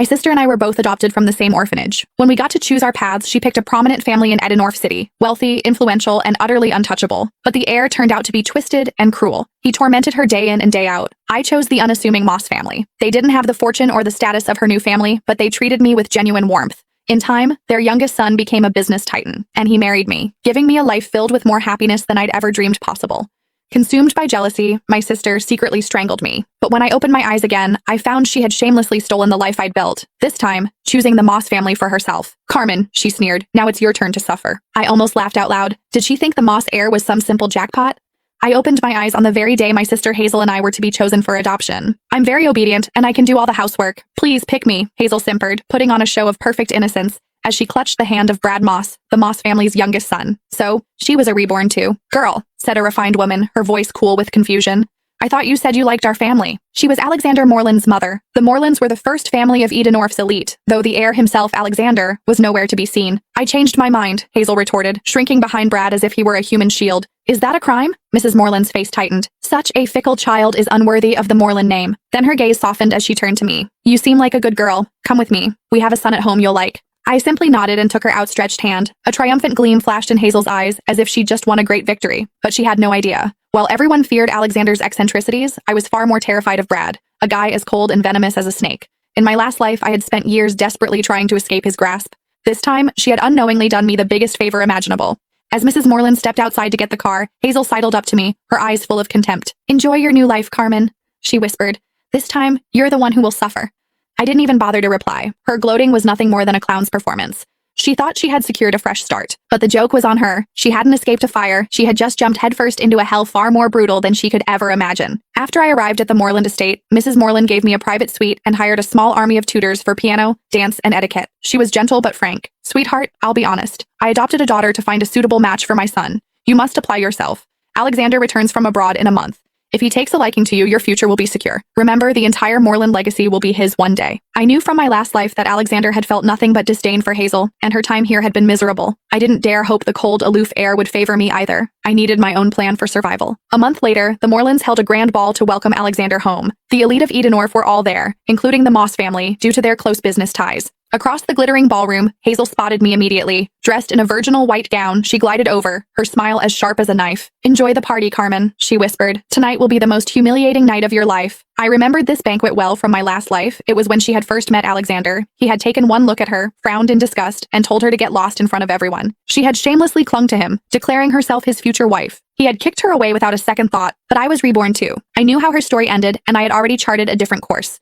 My sister and I were both adopted from the same orphanage. When we got to choose our paths, she picked a prominent family in Edenorf City, wealthy, influential, and utterly untouchable. But the heir turned out to be twisted and cruel. He tormented her day in and day out. I chose the unassuming Moss family. They didn't have the fortune or the status of her new family, but they treated me with genuine warmth. In time, their youngest son became a business titan, and he married me, giving me a life filled with more happiness than I'd ever dreamed possible. Consumed by jealousy, my sister secretly strangled me. But when I opened my eyes again, I found she had shamelessly stolen the life I'd built, this time, choosing the Moss family for herself. "Carmen," she sneered, "now it's your turn to suffer." I almost laughed out loud. Did she think the Moss heir was some simple jackpot? I opened my eyes on the very day my sister Hazel and I were to be chosen for adoption. "I'm very obedient, and I can do all the housework. Please pick me," Hazel simpered, putting on a show of perfect innocence, as she clutched the hand of Brad Moss, the Moss family's youngest son. So, she was a reborn too. "Girl," said a refined woman, her voice cool with confusion. "I thought you said you liked our family." She was Alexander Moreland's mother. The Morelands were the first family of Edenorf's elite, though the heir himself, Alexander, was nowhere to be seen. "I changed my mind," Hazel retorted, shrinking behind Brad as if he were a human shield. "Is that a crime?" Mrs. Moreland's face tightened. "Such a fickle child is unworthy of the Moreland name." Then her gaze softened as she turned to me. "You seem like a good girl. Come with me. We have a son at home you'll like." I simply nodded and took her outstretched hand. A triumphant gleam flashed in Hazel's eyes, as if she'd just won a great victory. But she had no idea. While everyone feared Alexander's eccentricities, I was far more terrified of Brad, a guy as cold and venomous as a snake. In my last life, I had spent years desperately trying to escape his grasp. This time, she had unknowingly done me the biggest favor imaginable. As Mrs. Moreland stepped outside to get the car, Hazel sidled up to me, her eyes full of contempt. "Enjoy your new life, Carmen," she whispered. "This time, you're the one who will suffer." I didn't even bother to reply. Her gloating was nothing more than a clown's performance. She thought she had secured a fresh start. But the joke was on her. She hadn't escaped a fire. She had just jumped headfirst into a hell far more brutal than she could ever imagine. After I arrived at the Moreland estate, Mrs. Moreland gave me a private suite and hired a small army of tutors for piano, dance, and etiquette. She was gentle but frank. "Sweetheart, I'll be honest. I adopted a daughter to find a suitable match for my son. You must apply yourself. Alexander returns from abroad in a month. If he takes a liking to you, your future will be secure. Remember, the entire Moreland legacy will be his one day." I knew from my last life that Alexander had felt nothing but disdain for Hazel, and her time here had been miserable. I didn't dare hope the cold, aloof heir would favor me either. I needed my own plan for survival. A month later, the Morelands held a grand ball to welcome Alexander home. The elite of Edenorf were all there, including the Moss family, due to their close business ties. Across the glittering ballroom, Hazel spotted me immediately. Dressed in a virginal white gown, she glided over, her smile as sharp as a knife. "Enjoy the party, Carmen," she whispered. "Tonight will be the most humiliating night of your life." I remembered this banquet well from my last life. It was when she had first met Alexander. He had taken one look at her, frowned in disgust, and told her to get lost in front of everyone. She had shamelessly clung to him, declaring herself his future wife. He had kicked her away without a second thought, but I was reborn too. I knew how her story ended, and I had already charted a different course.